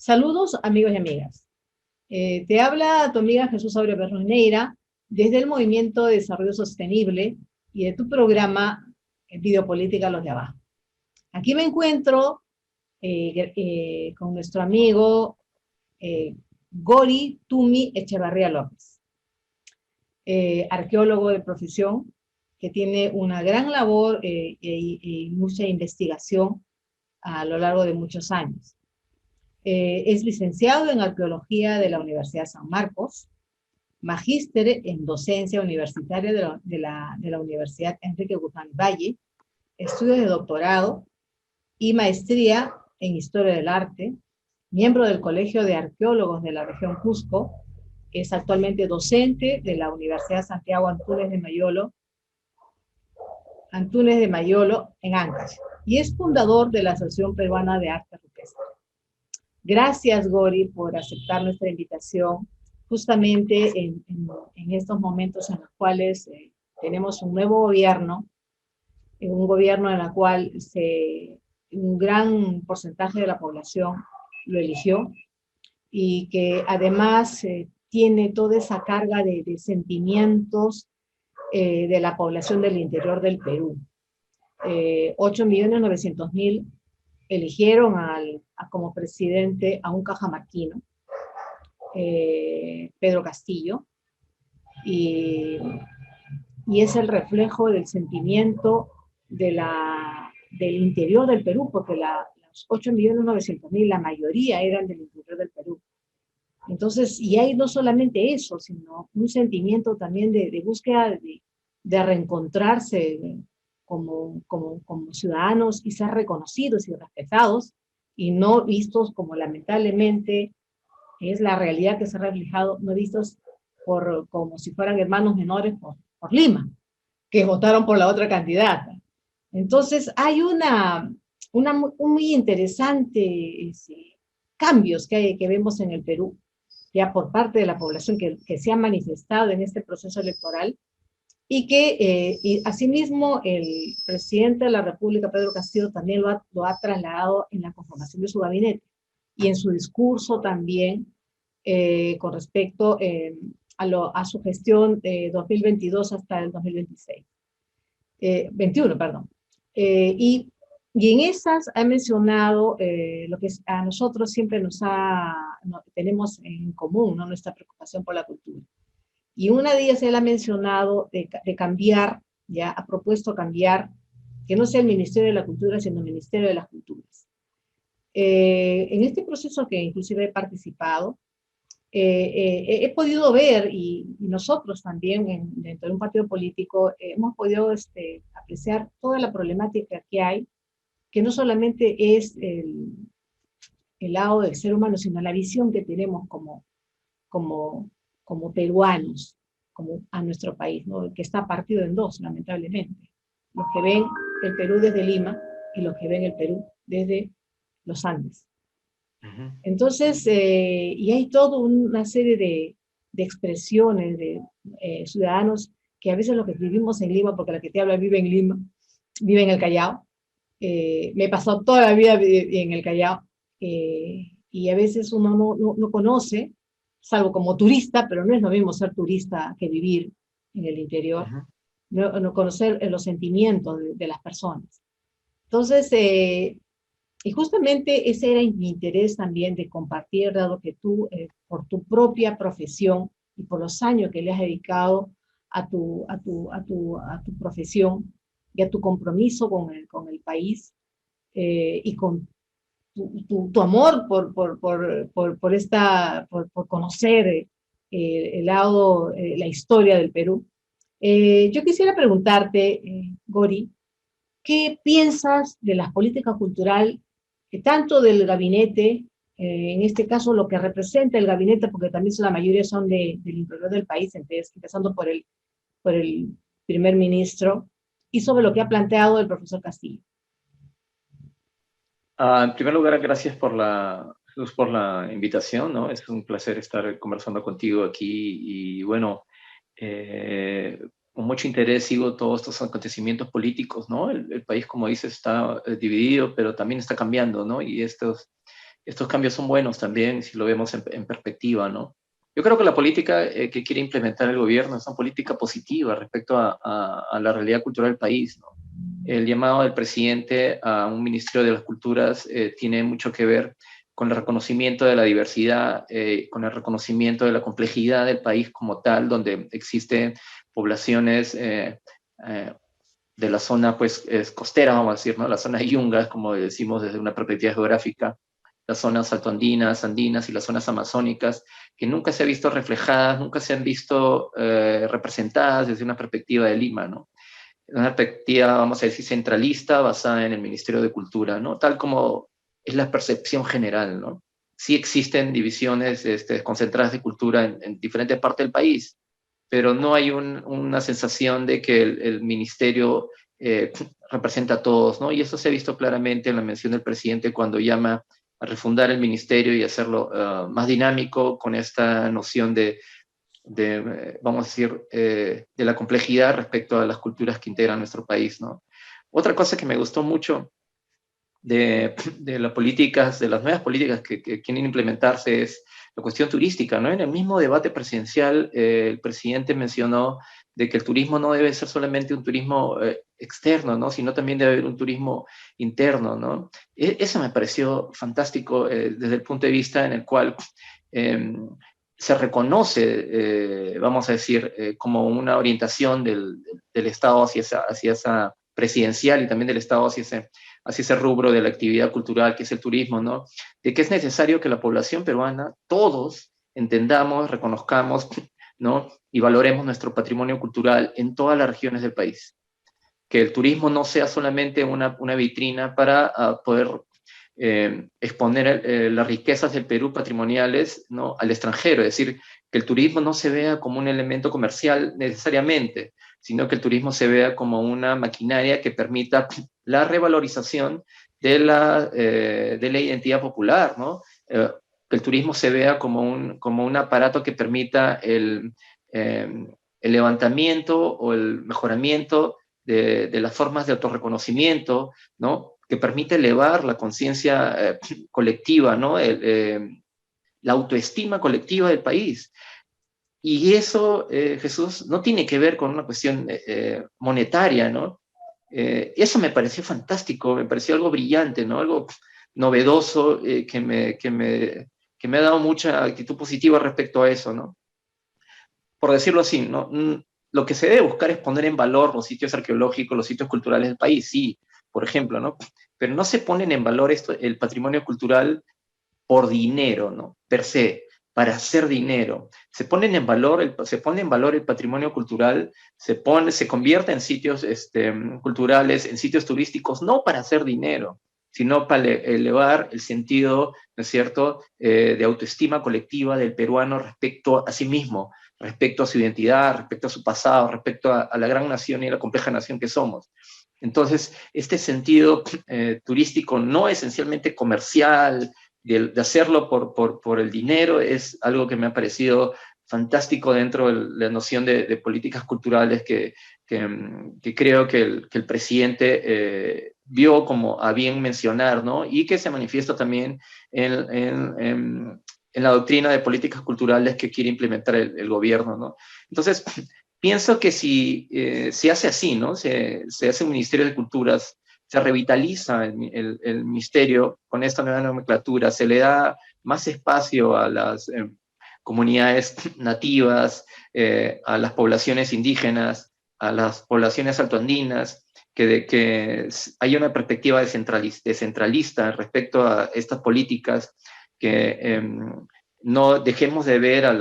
Saludos, amigos y amigas. Te habla tu amiga Jesús Aurea Berroneira desde el Movimiento de Desarrollo Sostenible y de tu programa Videopolítica Los de Abajo. Aquí me encuentro con nuestro amigo Gori Tumi Echevarría López, arqueólogo de profesión, que tiene una gran labor y mucha investigación a lo largo de muchos años. Es licenciado en Arqueología de la Universidad San Marcos, magíster en Docencia Universitaria de la Universidad Enrique Guzmán Valle, estudios de doctorado y maestría en Historia del Arte, miembro del Colegio de Arqueólogos de la región Cusco, es actualmente docente de la Universidad Santiago Antunes de Mayolo en Ancash, y es fundador de la Asociación Peruana de Arte Rupestre. Gracias, Gori, por aceptar nuestra invitación, justamente en estos momentos en los cuales tenemos un nuevo gobierno, un gobierno en el cual un gran porcentaje de la población lo eligió y que además tiene toda esa carga de sentimientos de la población del interior del Perú. 8.900.000 eligieron como presidente a un cajamarquino, Pedro Castillo, y es el reflejo del sentimiento del interior del Perú, porque los 8.900.000, la mayoría eran del interior del Perú. Entonces, y hay no solamente eso, sino un sentimiento también de búsqueda de reencontrarse como ciudadanos y ser reconocidos y respetados y no vistos como lamentablemente es la realidad que se ha reflejado, no vistos como si fueran hermanos menores por Lima, que votaron por la otra candidata. Entonces hay un muy interesante cambios que vemos en el Perú, ya por parte de la población que se ha manifestado en este proceso electoral, y que y asimismo el presidente de la República, Pedro Castillo, también lo ha trasladado en la conformación de su gabinete y en su discurso también con respecto a su gestión de 2022 hasta el 2026. 21, perdón. Y en esas ha mencionado lo que a nosotros siempre tenemos en común, ¿no? Nuestra preocupación por la cultura. Y una de ellas él ha mencionado de cambiar, ya ha propuesto cambiar, que no sea el Ministerio de la Cultura, sino el Ministerio de las Culturas. En este proceso que inclusive he participado, he podido ver, y nosotros también dentro de un partido político, hemos podido apreciar toda la problemática que hay, que no solamente es el lado del ser humano, sino la visión que tenemos como peruanos, como a nuestro país, ¿no? Que está partido en dos, lamentablemente. Los que ven el Perú desde Lima y los que ven el Perú desde los Andes. Entonces, y hay toda una serie de expresiones de ciudadanos que a veces los que vivimos en Lima, porque la que te habla vive en Lima, vive en el Callao, me he pasado toda la vida en el Callao, y a veces uno no conoce, salvo como turista, pero no es lo mismo ser turista que vivir en el interior, no conocer los sentimientos de las personas. Entonces, y justamente ese era mi interés también de compartir, dado que tú, por tu propia profesión y por los años que le has dedicado a tu profesión y a tu compromiso con el país, y con tu amor por conocer el lado, la historia del Perú. Yo quisiera preguntarte, Gori, ¿qué piensas de las políticas culturales, tanto del gabinete, en este caso lo que representa el gabinete, porque también la mayoría son del interior del país, empezando por el primer ministro, y sobre lo que ha planteado el profesor Castillo? En primer lugar, gracias por la invitación, ¿no? Es un placer estar conversando contigo aquí y bueno, con mucho interés sigo todos estos acontecimientos políticos, ¿no? El país, como dices, está dividido, pero también está cambiando, ¿no? Y estos cambios son buenos también, si lo vemos en perspectiva, ¿no? Yo creo que la política que quiere implementar el gobierno es una política positiva respecto a la realidad cultural del país, ¿no? El llamado del presidente a un Ministerio de las Culturas tiene mucho que ver con el reconocimiento de la diversidad, con el reconocimiento de la complejidad del país como tal, donde existen poblaciones de la zona pues, costera, vamos a decir, ¿no? La zona yungas, como decimos desde una perspectiva geográfica, las zonas altoandinas, andinas y las zonas amazónicas, que nunca se han visto reflejadas, nunca se han visto representadas desde una perspectiva de Lima, ¿no? Una perspectiva, vamos a decir, centralista, basada en el Ministerio de Cultura, ¿no? Tal como es la percepción general, ¿no? Sí existen divisiones concentradas de cultura en diferentes partes del país, pero no hay una sensación de que el ministerio representa a todos, ¿no? Y eso se ha visto claramente en la mención del presidente cuando llama a refundar el ministerio y hacerlo más dinámico con esta noción vamos a decir, de la complejidad respecto a las culturas que integran nuestro país, ¿no? Otra cosa que me gustó mucho de las políticas, de las nuevas políticas que quieren implementarse es la cuestión turística, ¿no? En el mismo debate presidencial, el presidente mencionó de que el turismo no debe ser solamente un turismo externo, ¿no? Sino también debe haber un turismo interno, ¿no? Eso me pareció fantástico desde el punto de vista en el cual se reconoce, vamos a decir, como una orientación del Estado hacia esa presidencial y también del Estado hacia ese rubro de la actividad cultural que es el turismo, ¿no? De que es necesario que la población peruana, todos, entendamos, reconozcamos, ¿no? Y valoremos nuestro patrimonio cultural en todas las regiones del país. Que el turismo no sea solamente una vitrina para poder exponer las riquezas del Perú patrimoniales, ¿no? Al extranjero, es decir, que el turismo no se vea como un elemento comercial necesariamente, sino que el turismo se vea como una maquinaria que permita la revalorización de la identidad popular, ¿no? Que el turismo se vea como un aparato que permita el levantamiento o el mejoramiento de las formas de autorreconocimiento, ¿no? Que permite elevar la conciencia colectiva, ¿no? La autoestima colectiva del país. Y eso, Jesús, no tiene que ver con una cuestión monetaria, ¿no? Eso me pareció fantástico, me pareció algo brillante, ¿no? Algo novedoso que me ha dado mucha actitud positiva respecto a eso, ¿no? Por decirlo así, ¿no? Lo que se debe buscar es poner en valor los sitios arqueológicos, los sitios culturales del país, sí, por ejemplo, ¿no? Pero no se ponen en valor el patrimonio cultural por dinero, ¿no? Per se, para hacer dinero. Se pone en valor el patrimonio cultural, se convierte en sitios culturales, en sitios turísticos, no para hacer dinero, sino para elevar el sentido, ¿no es cierto?, de autoestima colectiva del peruano respecto a sí mismo, respecto a su identidad, respecto a su pasado, respecto a la gran nación y a la compleja nación que somos. Entonces, este sentido turístico no esencialmente comercial, de hacerlo por el dinero, es algo que me ha parecido fantástico dentro de la noción de políticas culturales que creo que el presidente vio como a bien mencionar, ¿no? Y que se manifiesta también en la doctrina de políticas culturales que quiere implementar el gobierno, ¿no? Entonces, pienso que si se hace así, ¿no? Se hace un Ministerio de Culturas, se revitaliza el ministerio con esta nueva nomenclatura, se le da más espacio a las comunidades nativas, a las poblaciones indígenas, a las poblaciones altoandinas, que hay una perspectiva descentralista respecto a estas políticas, que no dejemos de ver a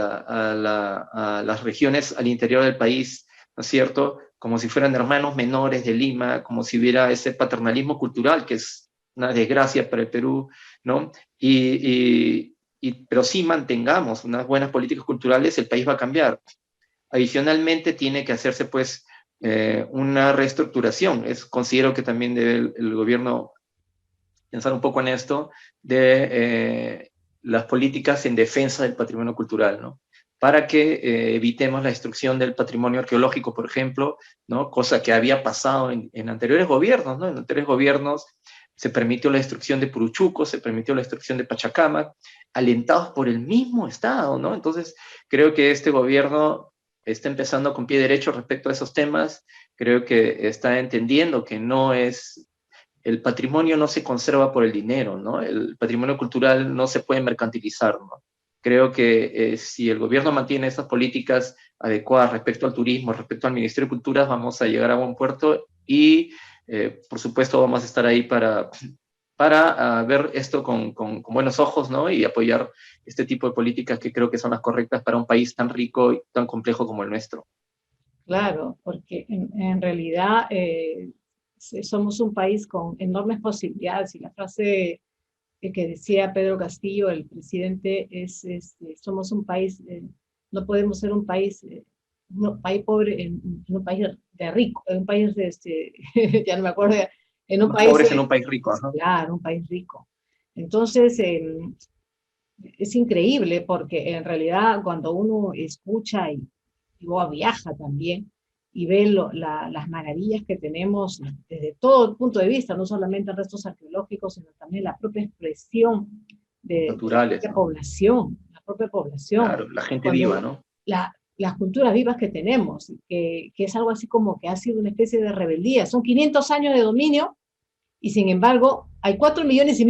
las regiones al interior del país, ¿no es cierto?, como si fueran hermanos menores de Lima, como si hubiera ese paternalismo cultural, que es una desgracia para el Perú, ¿no? Pero si mantengamos unas buenas políticas culturales, el país va a cambiar. Adicionalmente, tiene que hacerse, pues, una reestructuración. Considero que también debe el gobierno pensar un poco en esto, de las políticas en defensa del patrimonio cultural, ¿no? Para que evitemos la destrucción del patrimonio arqueológico, por ejemplo, ¿no? Cosa que había pasado en anteriores gobiernos, ¿no? En anteriores gobiernos se permitió la destrucción de Puruchuco, se permitió la destrucción de Pachacamac, alentados por el mismo Estado, ¿no? Entonces, creo que este gobierno está empezando con pie derecho respecto a esos temas, creo que está entendiendo que no es, el patrimonio no se conserva por el dinero, ¿no? El patrimonio cultural no se puede mercantilizar, ¿no? Creo que si el gobierno mantiene estas políticas adecuadas respecto al turismo, respecto al Ministerio de Cultura, vamos a llegar a buen puerto y, por supuesto, vamos a estar ahí para ver esto con buenos ojos, ¿no? Y apoyar este tipo de políticas que creo que son las correctas para un país tan rico y tan complejo como el nuestro. Claro, porque en realidad somos un país con enormes posibilidades y la frase que decía Pedro Castillo, el presidente, somos un país, no podemos ser un país, un país pobre en un país de rico, en un país de, ya no me acuerdo, en un Más país, pobres en un país rico, ¿no? claro, un país rico. Entonces, es increíble porque en realidad cuando uno escucha y viaja también y ve las maravillas que tenemos desde todo punto de vista, no solamente restos arqueológicos, sino también la propia expresión de Naturales, ¿no? la propia población. Claro, la gente viva, Cuando ¿no? las culturas vivas que tenemos, que es algo así como que ha sido una especie de rebeldía. Son 500 años de dominio y sin embargo hay 4,5 millones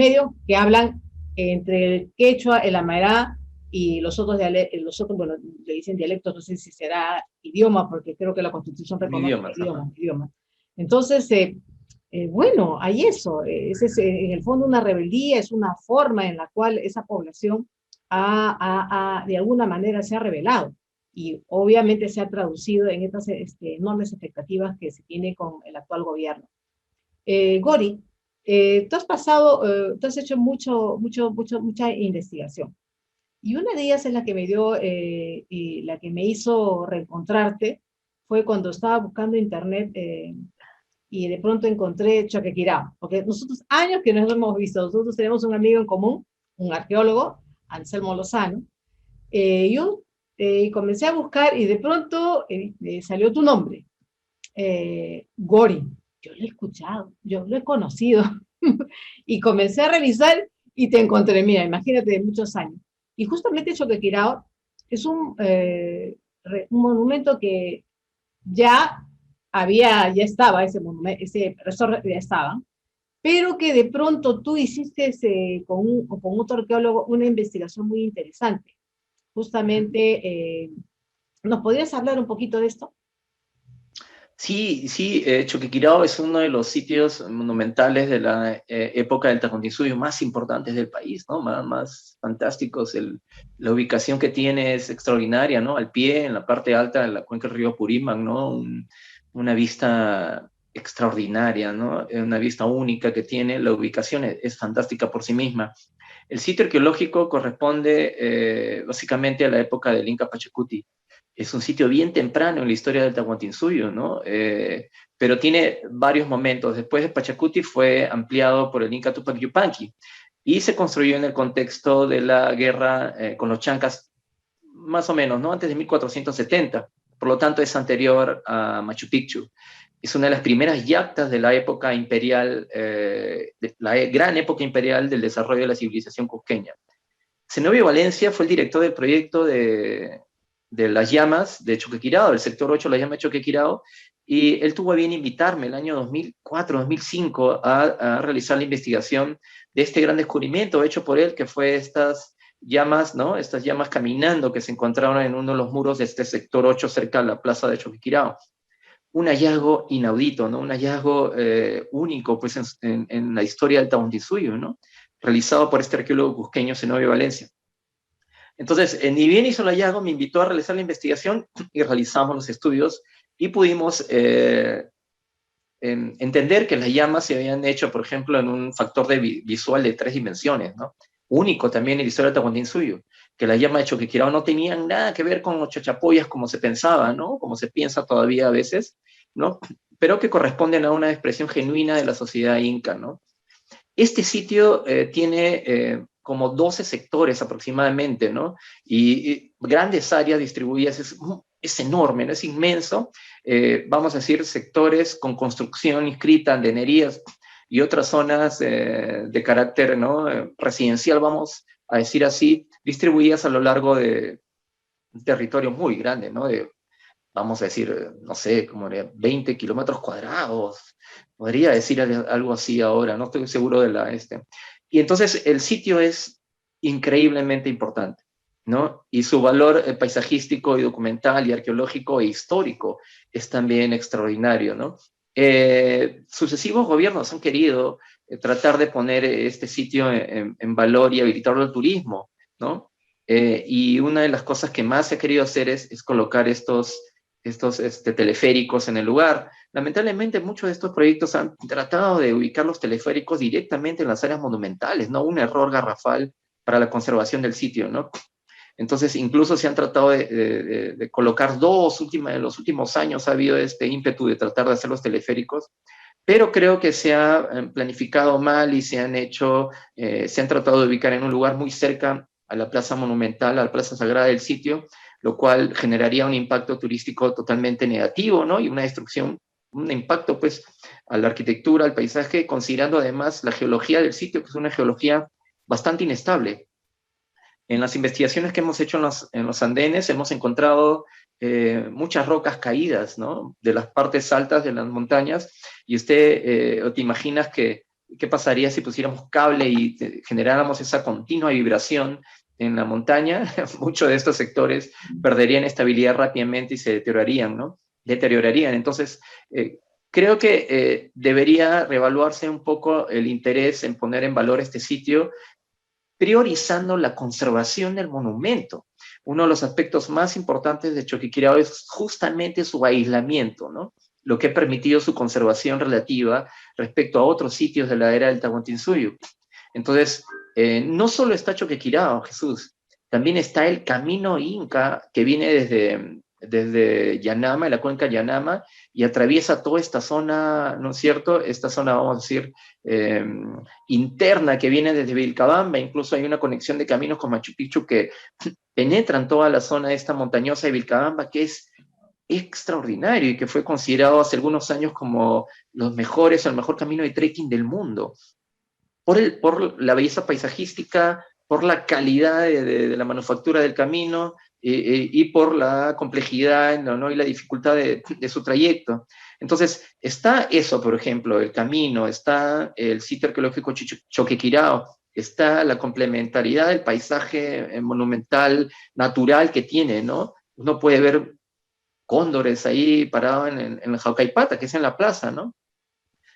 que hablan entre el quechua, el amará y los otros, bueno, le dicen dialectos, no sé si será idioma, porque creo que la Constitución Son reconoce idiomas, ajá. idioma. Entonces, bueno, hay eso, es en el fondo una rebeldía, es una forma en la cual esa población de alguna manera se ha rebelado y obviamente se ha traducido en estas enormes expectativas que se tiene con el actual gobierno. Gori, tú has pasado, tú has hecho mucha investigación. Y una de ellas es la que me dio, y la que me hizo reencontrarte, fue cuando estaba buscando internet y de pronto encontré Choquequirao, porque nosotros años que no nos hemos visto, nosotros tenemos un amigo en común, un arqueólogo, Anselmo Lozano. Yo comencé a buscar y de pronto salió tu nombre, Gori. Yo lo he escuchado, yo lo he conocido y comencé a revisar y te encontré, mira, imagínate, de muchos años. Y justamente Choquequirao es un monumento que ya ya estaba ese monumento, ese resort ya estaba, pero que de pronto tú hiciste con otro arqueólogo una investigación muy interesante. Justamente, ¿nos podrías hablar un poquito de esto? Sí, sí, Choquequirao es uno de los sitios monumentales de la época del Tahuantinsuyo más importantes del país, ¿no? Más fantásticos. La ubicación que tiene es extraordinaria, ¿no? Al pie, en la parte alta de la cuenca del río Apurímac, ¿no? Una vista extraordinaria, ¿no? Una vista única que tiene. La ubicación es fantástica por sí misma. El sitio arqueológico corresponde básicamente a la época del Inca Pachacuti. Es un sitio bien temprano en la historia del Tahuantinsuyo, ¿no? Pero tiene varios momentos. Después de Pachacuti fue ampliado por el Inca Tupac Yupanqui y se construyó en el contexto de la guerra con los chancas, más o menos, ¿no? Antes de 1470. Por lo tanto, es anterior a Machu Picchu. Es una de las primeras yactas de la época imperial, de la gran época imperial del desarrollo de la civilización cusqueña. Zenobio Valencia fue el director del proyecto de las llamas de Choquequirao, del sector 8 de las llamas de Choquequirao, y él tuvo a bien invitarme el año 2004-2005 a realizar la investigación de este gran descubrimiento hecho por él, que fue estas llamas, ¿no? Estas llamas caminando que se encontraron en uno de los muros de este sector 8 cerca de la plaza de Choquequirao. Un hallazgo inaudito, ¿no? Un hallazgo único, pues, en la historia del Tahuantinsuyo, ¿no? Realizado por este arqueólogo cusqueño Zenobio Valencia. Entonces, ni bien hizo el hallazgo, me invitó a realizar la investigación y realizamos los estudios y pudimos entender que las llamas se habían hecho, por ejemplo, en un factor visual de 3 dimensiones, ¿no? Único también en la historia de Tahuantinsuyo, que las llamas de Choquequirao no tenían nada que ver con los chachapoyas como se pensaba, ¿no? Como se piensa todavía a veces, ¿no? Pero que corresponden a una expresión genuina de la sociedad inca, ¿no? Este sitio tiene como 12 sectores aproximadamente, ¿no? Y grandes áreas distribuidas, es enorme, ¿no? Es inmenso. Vamos a decir, sectores con construcción inscrita, andenerías, y otras zonas de carácter, ¿no? Residencial, vamos a decir así, distribuidas a lo largo de un territorio muy grande, ¿no? De, vamos a decir, no sé, como de 20 kilómetros cuadrados, podría decir algo así ahora, no estoy seguro de la este. Y entonces el sitio es increíblemente importante, ¿no? Y su valor paisajístico y documental y arqueológico e histórico es también extraordinario, ¿no? Sucesivos gobiernos han querido tratar de poner este sitio en valor y habilitarlo al turismo, ¿no? Y una de las cosas que más se ha querido hacer es colocar estos teleféricos en el lugar. Lamentablemente, muchos de estos proyectos han tratado de ubicar los teleféricos directamente en las áreas monumentales, ¿no? Un error garrafal para la conservación del sitio, ¿no? Entonces, incluso se han tratado de colocar en los últimos años ha habido este ímpetu de tratar de hacer los teleféricos, pero creo que se ha planificado mal y se han tratado de ubicar en un lugar muy cerca a la plaza monumental, a la plaza sagrada del sitio, lo cual generaría un impacto turístico totalmente negativo, ¿no? Y una destrucción, un impacto, pues, a la arquitectura, al paisaje, considerando además la geología del sitio, que es una geología bastante inestable. En las investigaciones que hemos hecho en los andenes hemos encontrado muchas rocas caídas, ¿no? De las partes altas de las montañas, y usted te imaginas qué pasaría si pusiéramos cable y generáramos esa continua vibración en la montaña. Muchos de estos sectores perderían estabilidad rápidamente y se deteriorarían, ¿no? Deteriorarían. Entonces, creo que debería reevaluarse un poco el interés en poner en valor este sitio, priorizando la conservación del monumento. Uno de los aspectos más importantes de Choquequirao es justamente su aislamiento, ¿no? Lo que ha permitido su conservación relativa respecto a otros sitios de la era del Tahuantinsuyo. Entonces, no solo está Choquequirao, Jesús, también está el camino inca que viene desde Yanama, en la cuenca Yanama, y atraviesa toda esta zona, ¿no es cierto? Esta zona, vamos a decir, interna que viene desde Vilcabamba. Incluso hay una conexión de caminos con Machu Picchu que penetran toda la zona esta montañosa de Vilcabamba, que es extraordinario y que fue considerado hace algunos años como el mejor camino de trekking del mundo, por la belleza paisajística, por la calidad de la manufactura del camino, y por la complejidad, ¿no? Y la dificultad de su trayecto. Entonces, está eso, por ejemplo, el camino, está el sitio arqueológico Choquequirao, está la complementariedad del paisaje monumental, natural que tiene, ¿no? Uno puede ver cóndores ahí parados en la Jaucaipata, que es en la plaza, ¿no?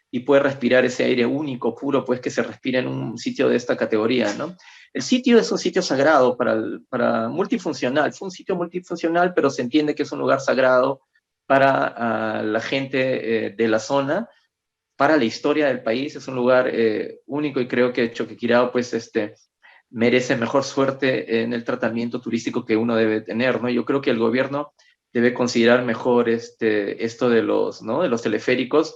Y puede respirar ese aire único, puro, pues que se respira en un sitio de esta categoría, ¿no? El sitio es un sitio sagrado para multifuncional, fue un sitio multifuncional, pero se entiende que es un lugar sagrado para la gente de la zona, para la historia del país, es un lugar único, y creo que Choquequirao, pues, merece mejor suerte en el tratamiento turístico que uno debe tener, ¿no? Yo creo que el gobierno debe considerar mejor esto de ¿no? De los teleféricos,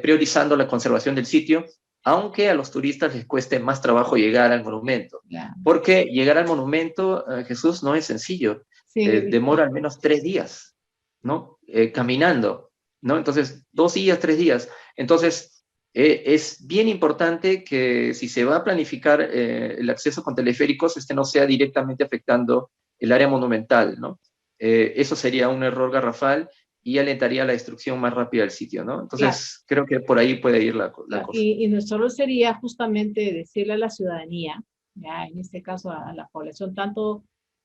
priorizando la conservación del sitio, aunque a los turistas les cueste más trabajo llegar al monumento. Yeah. Porque llegar al monumento, Jesús, no es sencillo. Sí, demora al menos 3 días, ¿no? Caminando, ¿no? Entonces, 2 días, 3 días. Entonces, es bien importante que si se va a planificar el acceso con teleféricos, no sea directamente afectando el área monumental, ¿no? Eso sería un error garrafal y alentaría la destrucción más rápida del sitio, ¿no? Entonces, claro, creo que por ahí puede ir la cosa. Y nuestro rol sería justamente decirle a la ciudadanía, ya en este caso a la población tanto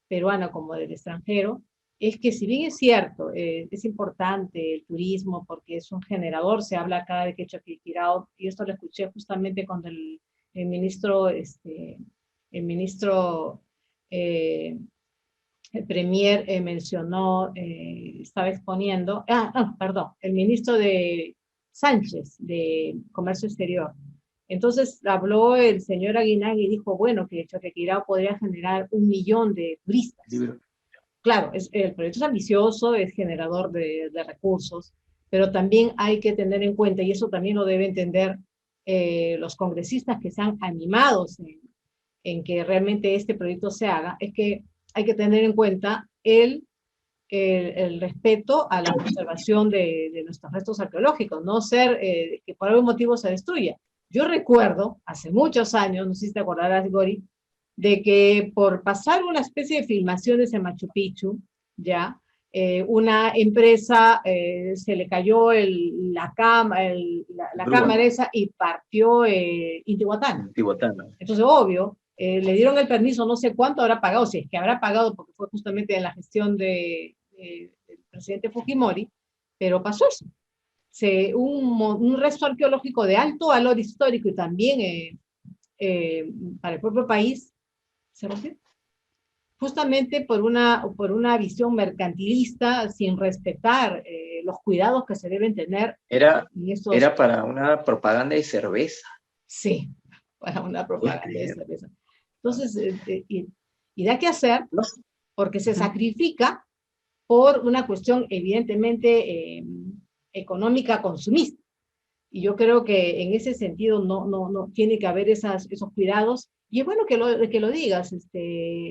peruana como del extranjero, es que si bien es cierto, es importante el turismo porque es un generador, se habla acá de que Choquequirao, y esto lo escuché justamente cuando el ministro, el premier mencionó, estaba exponiendo, perdón, el ministro de Sánchez, de Comercio Exterior. Entonces habló el señor Aguinaldo y dijo, bueno, que Choquequirao podría generar 1 millón de turistas. Claro, el proyecto es ambicioso, es generador de recursos, pero también hay que tener en cuenta, y eso también lo deben entender los congresistas que están animados en que realmente este proyecto se haga, es que hay que tener en cuenta el respeto a la conservación de nuestros restos arqueológicos, no ser que por algún motivo se destruya. Yo recuerdo, hace muchos años, no sé si te acordarás, Gori, de que por pasar una especie de filmaciones en Machu Picchu, ya, una empresa se le cayó la Grúa, cámara esa y partió Intihuatana. Tihuatana. Entonces, obvio, le dieron el permiso, no sé cuánto habrá pagado, si es que habrá pagado porque fue justamente en la gestión del presidente Fujimori, pero pasó eso. Un resto arqueológico de alto valor histórico y también para el propio país se rompió. Justamente por una visión mercantilista, sin respetar los cuidados que se deben tener Era, en estos, era para una propaganda de cerveza. sí, para una ¿Puedes propaganda de creer? cerveza. Entonces, y da que hacer No, porque se ujú. sacrifica por una cuestión evidentemente económica consumista. Y yo creo que en ese sentido no tiene que haber esos cuidados. Y es bueno que lo digas,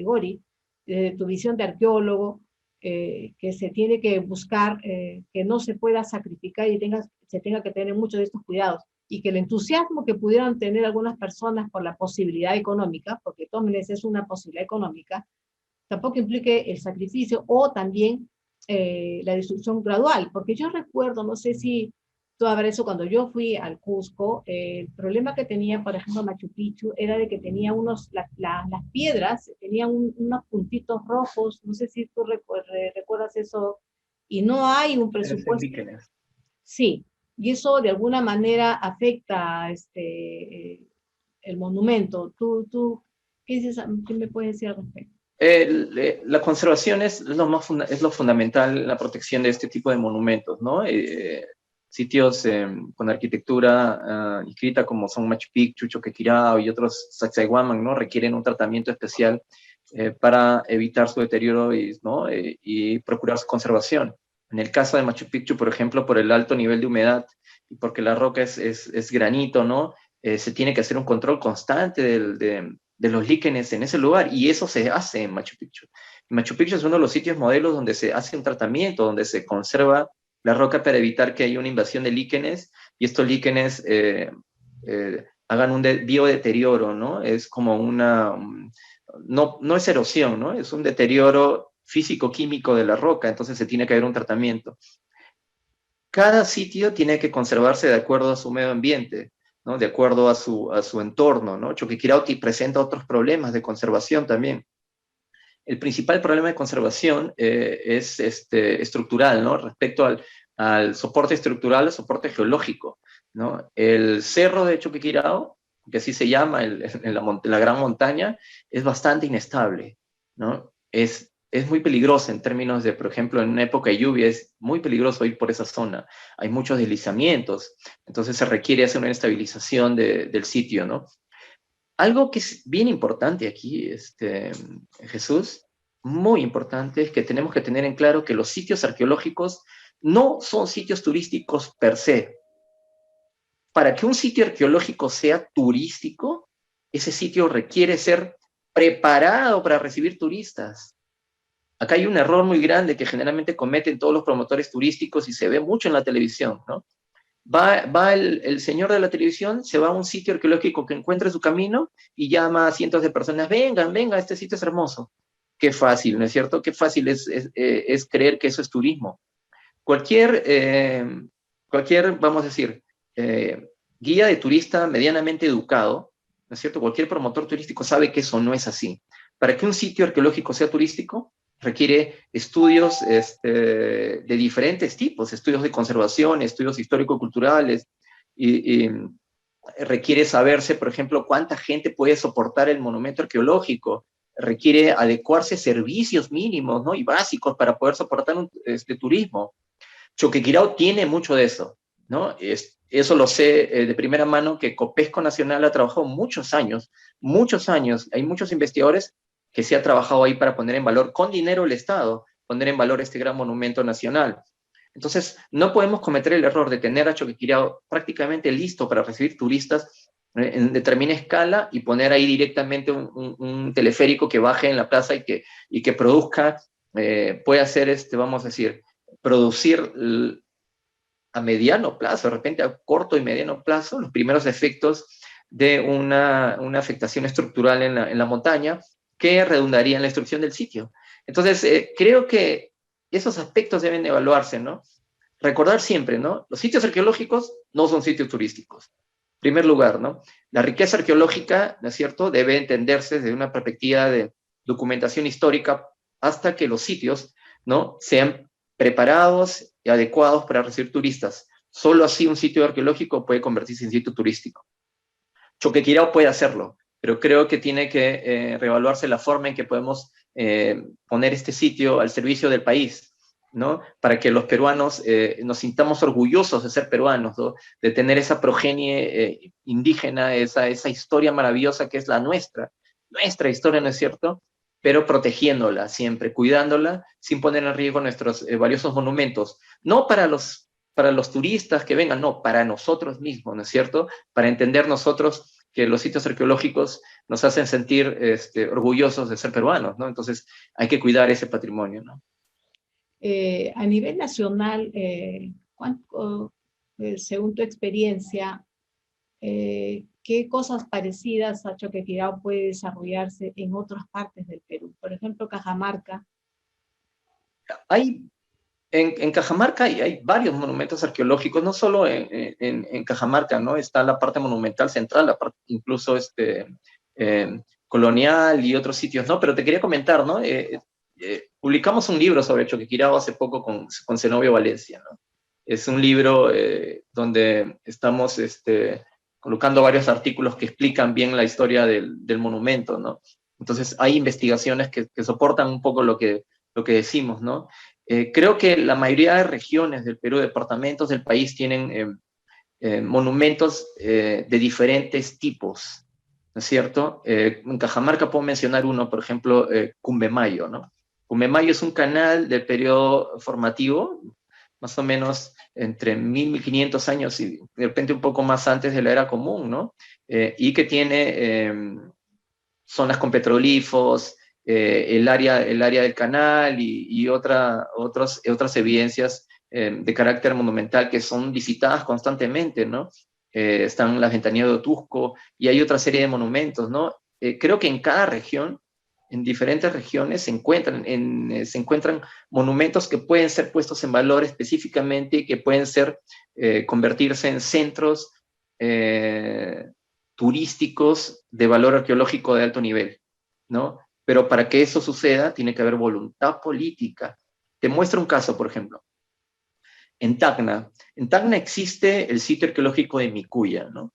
Gori, de tu visión de arqueólogo, que se tiene que buscar que no se pueda sacrificar y se tenga que tener muchos de estos cuidados. Y que el entusiasmo que pudieran tener algunas personas por la posibilidad económica, porque Tómenes es una posibilidad económica, tampoco implique el sacrificio o también la destrucción gradual, porque yo recuerdo, no sé si tú habrás eso, cuando yo fui al Cusco, el problema que tenía, por ejemplo, Machu Picchu, era de que tenía las piedras, tenían unos puntitos rojos, no sé si tú recuerdas eso, y no hay un Parecen presupuesto, líquenes. sí, y eso de alguna manera afecta el monumento. ¿Qué dices? ¿Qué me puedes decir al respecto? La conservación es es lo fundamental en la protección de este tipo de monumentos, ¿no? Sitios con arquitectura inscrita como son Machu Picchu, Choquequirao y otros Sacsayhuaman, ¿no? Requieren un tratamiento especial para evitar su deterioro ¿no? Y procurar su conservación. En el caso de Machu Picchu, por ejemplo, por el alto nivel de humedad y porque la roca es granito, ¿no? Se tiene que hacer un control constante de los líquenes en ese lugar, y eso se hace en Machu Picchu. Machu Picchu es uno de los sitios modelos donde se hace un tratamiento, donde se conserva la roca para evitar que haya una invasión de líquenes, y estos líquenes hagan un biodeterioro, ¿no? Es como no es erosión, ¿no? Es un deterioro físico-químico de la roca, entonces se tiene que haber un tratamiento. Cada sitio tiene que conservarse de acuerdo a su medio ambiente, ¿no? De acuerdo a su entorno, ¿no? Choquequirauqui presenta otros problemas de conservación también. El principal problema de conservación es estructural, ¿no? Respecto al soporte estructural, al soporte geológico, ¿no? El cerro de Choquequirao, que así se llama la gran montaña, es bastante inestable, ¿no? Es muy peligroso en términos de, por ejemplo, en una época de lluvia es muy peligroso ir por esa zona. Hay muchos deslizamientos, entonces se requiere hacer una estabilización del sitio, ¿no? Algo que es bien importante aquí, Jesús, muy importante, es que tenemos que tener en claro que los sitios arqueológicos no son sitios turísticos per se. Para que un sitio arqueológico sea turístico, ese sitio requiere ser preparado para recibir turistas. Acá hay un error muy grande que generalmente cometen todos los promotores turísticos y se ve mucho en la televisión, ¿no? Va el señor de la televisión, se va a un sitio arqueológico que encuentre su camino y llama a cientos de personas, vengan, vengan, este sitio es hermoso. Qué fácil, ¿no es cierto? Qué fácil es creer que eso es turismo. Cualquier, vamos a decir, eh, guía de turista medianamente educado, ¿no es cierto? Cualquier promotor turístico sabe que eso no es así. Para que un sitio arqueológico sea turístico, requiere estudios de diferentes tipos, estudios de conservación, estudios histórico-culturales, y requiere saberse, por ejemplo, cuánta gente puede soportar el monumento arqueológico, requiere adecuarse servicios mínimos, ¿no? Y básicos para poder soportar este turismo. Choquequirao tiene mucho de eso, ¿no? Eso lo sé de primera mano, que Copesco Nacional ha trabajado muchos años. Hay muchos investigadores que se ha trabajado ahí para poner en valor, con dinero del Estado, poner en valor este gran monumento nacional. Entonces, no podemos cometer el error de tener a Choquequirao prácticamente listo para recibir turistas en determinada escala y poner ahí directamente un teleférico que baje en la plaza y que produzca, puede hacer, vamos a decir, producir a mediano plazo, de repente a corto y mediano plazo, los primeros efectos de una afectación estructural en la montaña que redundaría en la destrucción del sitio. Entonces, creo que esos aspectos deben evaluarse, ¿no? Recordar siempre, ¿no? Los sitios arqueológicos no son sitios turísticos. En primer lugar, ¿no? La riqueza arqueológica, ¿no es cierto?, debe entenderse desde una perspectiva de documentación histórica hasta que los sitios, ¿no?, sean preparados y adecuados para recibir turistas. Solo así un sitio arqueológico puede convertirse en sitio turístico. Choquequirao puede hacerlo, pero creo que tiene que reevaluarse la forma en que podemos poner este sitio al servicio del país, ¿no? Para que los peruanos nos sintamos orgullosos de ser peruanos, ¿no? De tener esa progenie indígena, esa historia maravillosa que es la nuestra historia, ¿no es cierto? Pero protegiéndola siempre, cuidándola, sin poner en riesgo nuestros valiosos monumentos. No para los turistas que vengan, no, para nosotros mismos, ¿no es cierto? Para entender nosotros que los sitios arqueológicos nos hacen sentir orgullosos de ser peruanos, ¿no? Entonces hay que cuidar ese patrimonio, ¿no? A nivel nacional, según tu experiencia, ¿qué cosas parecidas a Choquequirao puede desarrollarse en otras partes del Perú? Por ejemplo, Cajamarca. En Cajamarca hay varios monumentos arqueológicos, no solo en Cajamarca, ¿no? Está la parte monumental central, la parte incluso colonial y otros sitios, ¿no? Pero te quería comentar, ¿no? Publicamos un libro sobre Choquequirao hace poco con Zenobio Valencia, ¿no? Es un libro donde estamos colocando varios artículos que explican bien la historia del monumento, ¿no? Entonces hay investigaciones que soportan un poco lo que decimos, ¿no? Creo que la mayoría de regiones del Perú, departamentos del país, tienen monumentos de diferentes tipos, ¿no es cierto? En Cajamarca puedo mencionar uno, por ejemplo, Cumbemayo, ¿no? Cumbemayo es un canal del periodo formativo, más o menos entre 1500 años y de repente un poco más antes de la era común, ¿no? Y que tiene zonas con petroglifos, el área del canal y otras evidencias de carácter monumental que son visitadas constantemente, ¿no? Están las ventanillas de Otusco y hay otra serie de monumentos, ¿no? Creo que en cada región, en diferentes regiones, se encuentran monumentos que pueden ser puestos en valor específicamente y que pueden convertirse en centros turísticos de valor arqueológico de alto nivel, ¿no? Pero para que eso suceda, tiene que haber voluntad política. Te muestro un caso, por ejemplo. En Tacna existe el sitio arqueológico de Micuya, ¿no?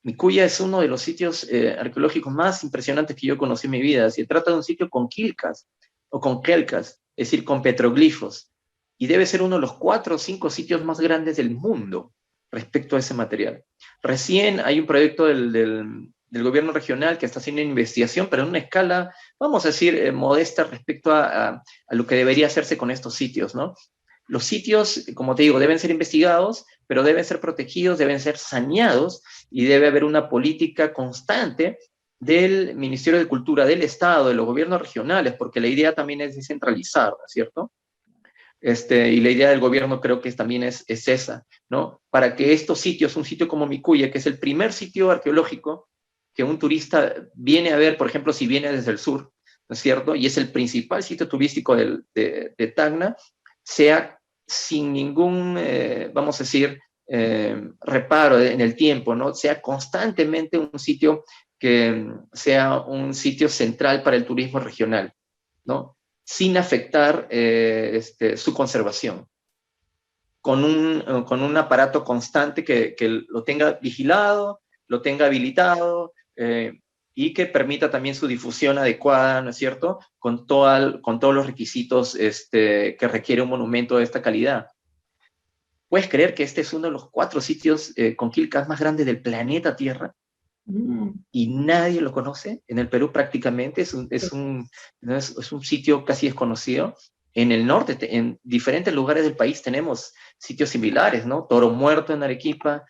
Micuya es uno de los sitios arqueológicos más impresionantes que yo conocí en mi vida. Se trata de un sitio con quilcas o con quelcas, es decir, con petroglifos. Y debe ser uno de los 4 o 5 sitios más grandes del mundo respecto a ese material. Recién hay un proyecto del gobierno regional que está haciendo investigación, pero en una escala, vamos a decir, modesta respecto a lo que debería hacerse con estos sitios, ¿no? Los sitios, como te digo, deben ser investigados, pero deben ser protegidos, deben ser saneados y debe haber una política constante del Ministerio de Cultura, del Estado, de los gobiernos regionales, porque la idea también es descentralizar, ¿no es cierto? Y la idea del gobierno creo que también es esa, ¿no? Para que estos sitios, un sitio como Micuya, que es el primer sitio arqueológico que un turista viene a ver, por ejemplo, si viene desde el sur, ¿no es cierto? Y es el principal sitio turístico de Tacna, sea sin ningún, vamos a decir, reparo en el tiempo, ¿no? Sea constantemente un sitio que sea un sitio central para el turismo regional, ¿no? Sin afectar su conservación, con un aparato constante que lo tenga vigilado, lo tenga habilitado y que permita también su difusión adecuada, ¿no es cierto?, con todos los requisitos que requiere un monumento de esta calidad. ¿Puedes creer que este es uno de los 4 sitios con quilcas más grandes del planeta Tierra? Y nadie lo conoce. En el Perú prácticamente es un sitio casi desconocido. En el norte, en diferentes lugares del país tenemos sitios similares, ¿no? Toro Muerto en Arequipa,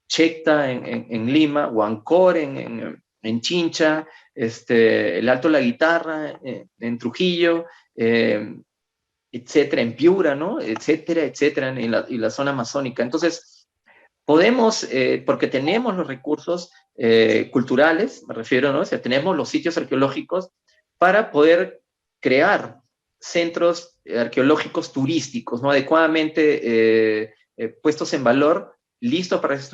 Checta en Lima, Huancor en Chincha, el Alto La Guitarra en Trujillo, etcétera, en Piura, ¿no? Etcétera, etcétera, en la zona amazónica. Entonces, podemos, porque tenemos los recursos culturales, me refiero, ¿no? O sea, tenemos los sitios arqueológicos para poder crear centros arqueológicos turísticos, ¿no? Adecuadamente puestos en valor, listos para esos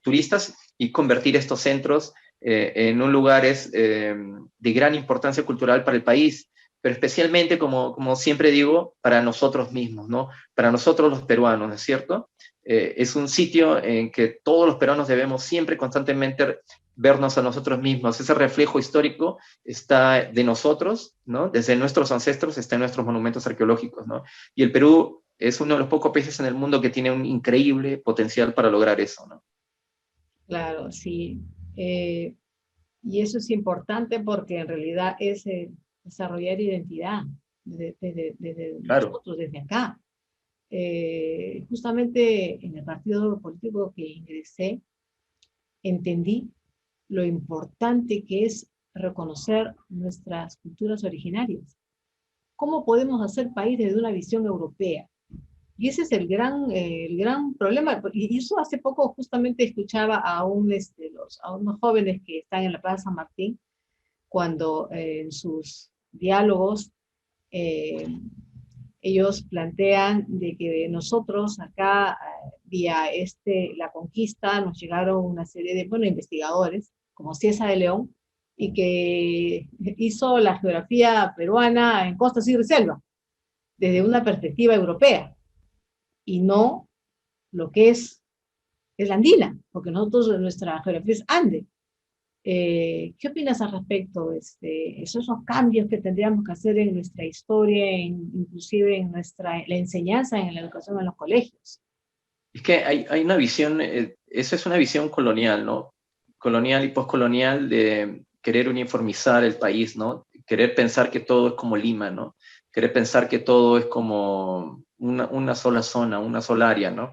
turistas y convertir estos centros en un lugares de gran importancia cultural para el país, pero especialmente, como siempre digo, para nosotros mismos, ¿no? Para nosotros los peruanos, ¿no es cierto? Es un sitio en que todos los peruanos debemos siempre constantemente vernos a nosotros mismos. Ese reflejo histórico está de nosotros, ¿no? Desde nuestros ancestros está en nuestros monumentos arqueológicos, ¿no? Y el Perú es uno de los pocos países en el mundo que tiene un increíble potencial para lograr eso, ¿no? Claro, sí. Y eso es importante porque en realidad es desarrollar identidad desde Claro. nosotros, desde acá. Justamente en el partido político que ingresé, entendí lo importante que es reconocer nuestras culturas originarias. ¿Cómo podemos hacer país desde una visión europea? Y ese es el gran problema. Y eso hace poco justamente escuchaba a unos jóvenes que están en la Plaza San Martín, cuando en sus diálogos eh, ellos plantean de que nosotros acá, vía la conquista, nos llegaron una serie de, bueno, investigadores, como Ciesa de León, y que hizo la geografía peruana en costa, sierra y selva, desde una perspectiva europea, y no lo que es la andina, porque nosotros, nuestra geografía es Ande. ¿Qué opinas al respecto? Esos son cambios que tendríamos que hacer en nuestra historia, inclusive en la enseñanza, en la educación en los colegios. Es que hay una visión, esa es una visión colonial, ¿no? Colonial y postcolonial de querer uniformizar el país, ¿no? Querer pensar que todo es como Lima, ¿no? Querer pensar que todo es como una sola zona, una sola área, ¿no?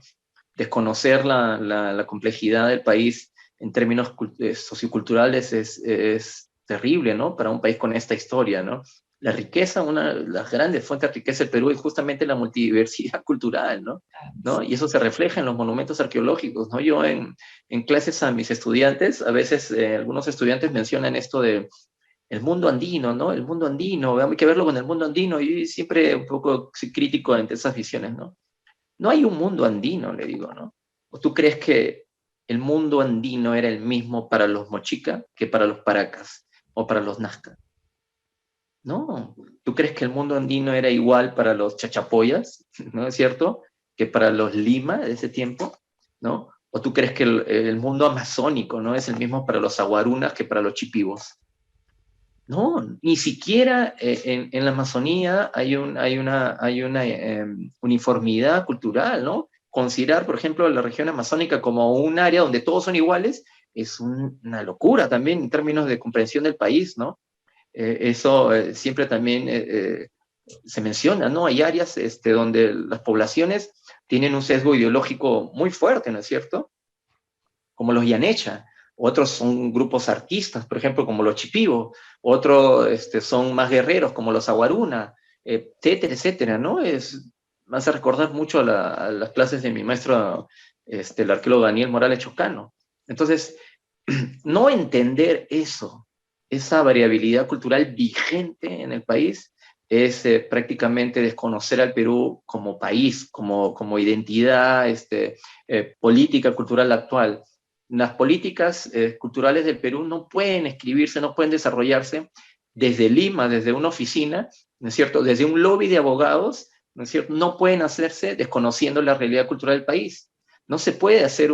Desconocer la complejidad del país en términos socioculturales es terrible, ¿no? Para un país con esta historia, ¿no? La riqueza, una de las grandes fuentes de riqueza del Perú es justamente la multidiversidad cultural, ¿no? ¿No? Y eso se refleja en los monumentos arqueológicos, ¿no? Yo en clases a mis estudiantes, a veces algunos estudiantes mencionan esto de el mundo andino, ¿no? El mundo andino, hay que verlo con el mundo andino, y siempre un poco soy crítico ante esas visiones, ¿no? No hay un mundo andino, le digo, ¿no? ¿O tú crees que el mundo andino era el mismo para los mochica que para los paracas o para los nazca? No. ¿Tú crees que el mundo andino era igual para los chachapoyas, ¿no es cierto? Que para los lima de ese tiempo, ¿no? ¿O tú crees que el mundo amazónico no es el mismo para los aguarunas que para los chipivos? No, ni siquiera en la Amazonía hay una uniformidad cultural, ¿no? Considerar, por ejemplo, la región amazónica como un área donde todos son iguales es una locura también en términos de comprensión del país, ¿no? Eso siempre también se menciona, ¿no? Hay áreas donde las poblaciones tienen un sesgo ideológico muy fuerte, ¿no es cierto? Como los Yanecha. Otros son grupos artistas, por ejemplo, como los Chipibo. Otros son más guerreros, como los Aguaruna, etcétera, etcétera, ¿no? Me hace recordar mucho a las clases de mi maestro, el arqueólogo Daniel Morales Chocano. Entonces, no entender eso, esa variabilidad cultural vigente en el país, es prácticamente desconocer al Perú como país, como identidad política, cultural actual. Las políticas culturales del Perú no pueden escribirse, no pueden desarrollarse desde Lima, desde una oficina, ¿no es cierto? Desde un lobby de abogados, ¿no es cierto? No pueden hacerse desconociendo la realidad cultural del país. No se puede hacer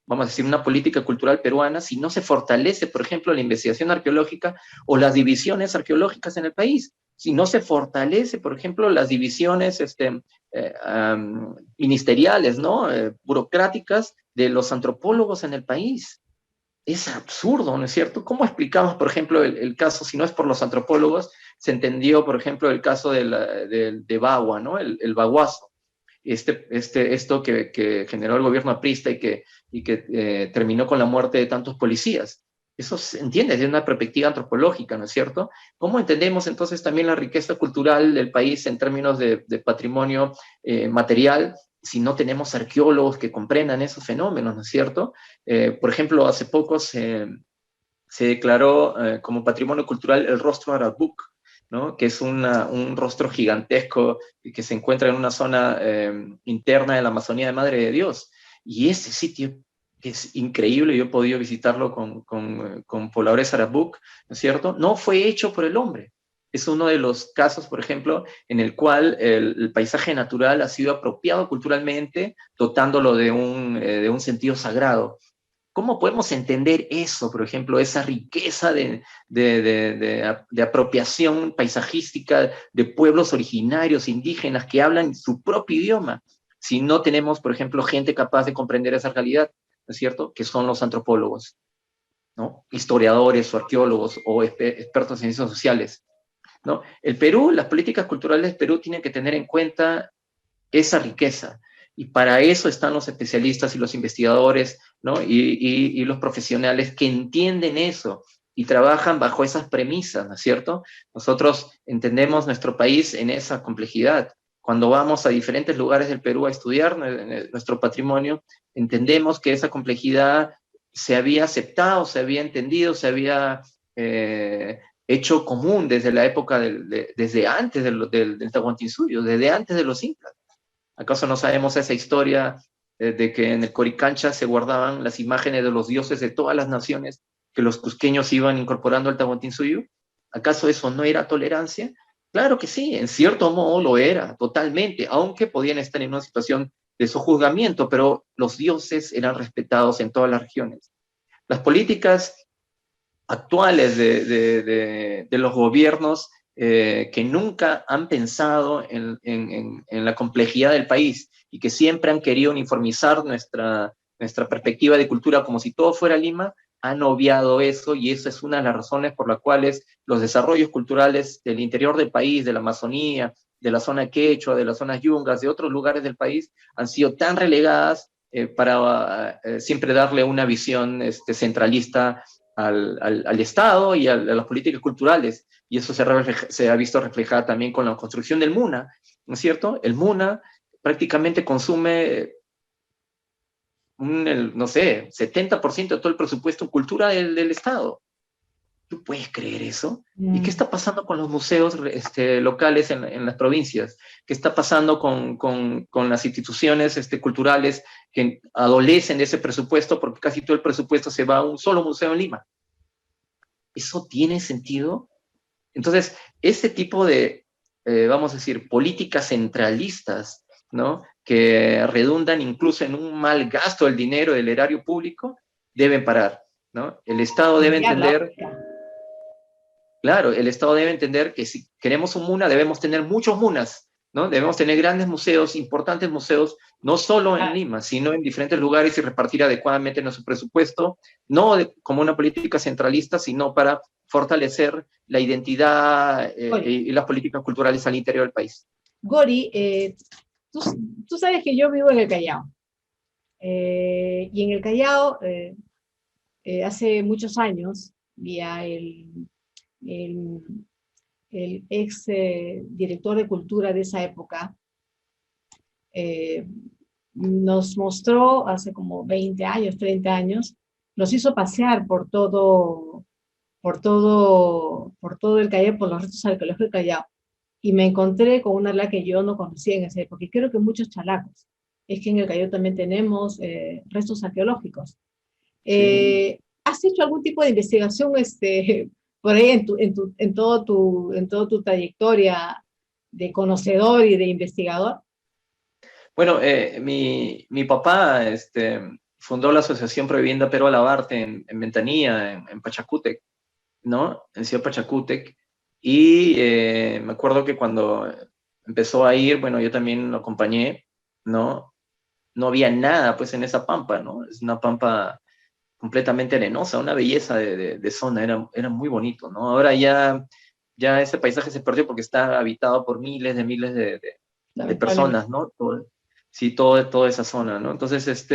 vamos a decir, una política cultural peruana si no se fortalece, por ejemplo, la investigación arqueológica o las divisiones arqueológicas en el país. Si no se fortalece, por ejemplo, las divisiones ministeriales, ¿no? Burocráticas de los antropólogos en el país. Es absurdo, ¿no es cierto? ¿Cómo explicamos, por ejemplo, el caso, si no es por los antropólogos, se entendió, por ejemplo, el caso de Bagua, ¿no? El baguazo. Esto que generó el gobierno aprista y que terminó con la muerte de tantos policías. Eso se entiende desde una perspectiva antropológica, ¿no es cierto? ¿Cómo entendemos entonces también la riqueza cultural del país en términos de patrimonio material si no tenemos arqueólogos que comprendan esos fenómenos, ¿no es cierto? Por ejemplo, hace poco se declaró como patrimonio cultural el rostro Arabuk, ¿no? Que es un rostro gigantesco que se encuentra en una zona interna de la Amazonía de Madre de Dios. Y ese sitio es increíble, yo he podido visitarlo con pobladores Arabuk, ¿no es cierto? No fue hecho por el hombre. Es uno de los casos, por ejemplo, en el cual el paisaje natural ha sido apropiado culturalmente, dotándolo de un sentido sagrado. ¿Cómo podemos entender eso, por ejemplo, esa riqueza de apropiación paisajística de pueblos originarios, indígenas, que hablan su propio idioma, si no tenemos, por ejemplo, gente capaz de comprender esa realidad, ¿no es cierto?, que son los antropólogos, ¿no?, historiadores o arqueólogos o expertos en ciencias sociales, ¿no? El Perú, las políticas culturales del Perú tienen que tener en cuenta esa riqueza. Y para eso están los especialistas y los investigadores, ¿no? Y los profesionales que entienden eso y trabajan bajo esas premisas, ¿no es cierto? Nosotros entendemos nuestro país en esa complejidad. Cuando vamos a diferentes lugares del Perú a estudiar nuestro patrimonio, entendemos que esa complejidad se había aceptado, se había entendido, se había hecho común desde la época, desde antes del Tahuantinsuyo, desde antes de los incas. ¿Acaso no sabemos esa historia de que en el Coricancha se guardaban las imágenes de los dioses de todas las naciones que los cusqueños iban incorporando al Tahuantinsuyo? ¿Acaso eso no era tolerancia? Claro que sí, en cierto modo lo era, totalmente, aunque podían estar en una situación de sojuzgamiento, pero los dioses eran respetados en todas las regiones. Las políticas actuales de los gobiernos que nunca han pensado en la complejidad del país y que siempre han querido uniformizar nuestra perspectiva de cultura como si todo fuera Lima, han obviado eso, y eso es una de las razones por las cuales los desarrollos culturales del interior del país, de la Amazonía, de la zona quechua, de las zonas yungas, de otros lugares del país, han sido tan relegadas para siempre darle una visión centralista al Estado y a las políticas culturales, y eso se ha visto reflejada también con la construcción del MUNA, ¿no es cierto? El MUNA prácticamente consume no sé, 70% de todo el presupuesto en cultura del Estado. ¿Tú puedes creer eso? ¿Y qué está pasando con los museos locales en las provincias? ¿Qué está pasando con las instituciones culturales que adolecen de ese presupuesto porque casi todo el presupuesto se va a un solo museo en Lima? ¿Eso tiene sentido? Entonces, ese tipo de, vamos a decir, políticas centralistas, ¿no?, que redundan incluso en un mal gasto del dinero del erario público, deben parar, ¿no? El Estado debe entender, claro, el Estado debe entender que si queremos un MUNA, debemos tener muchos MUNAs, ¿no? Debemos tener grandes museos, importantes museos, no solo en Lima, sino en diferentes lugares, y repartir adecuadamente nuestro presupuesto, no como una política centralista, sino para fortalecer la identidad y las políticas culturales al interior del país. Gori, tú, tú sabes que yo vivo en el Callao. Y en el Callao, hace muchos años, vía el, el ex director de cultura de esa época, nos mostró hace como 20 años, 30 años, nos hizo pasear por todo el Callao, por los restos arqueológicos del Callao. Y me encontré con una área que yo no conocía en esa época, y creo que muchos chalacos. Es que en el Callao también tenemos restos arqueológicos. Sí. ¿Has hecho algún tipo de investigación por ahí en toda tu trayectoria de conocedor y de investigador? Bueno, mi papá fundó la Asociación Provivienda Perú Alabarte en Ventanilla, en Pachacútec, ¿no? En Ciudad Pachacútec. Y me acuerdo que cuando empezó a ir, bueno, yo también lo acompañé, ¿no? No había nada, pues, en esa pampa, ¿no? Es una pampa completamente arenosa, una belleza de zona, era muy bonito, ¿no? Ahora ya ese paisaje se perdió porque está habitado por miles de personas, ¿no? Sí, toda esa zona, ¿no? Entonces,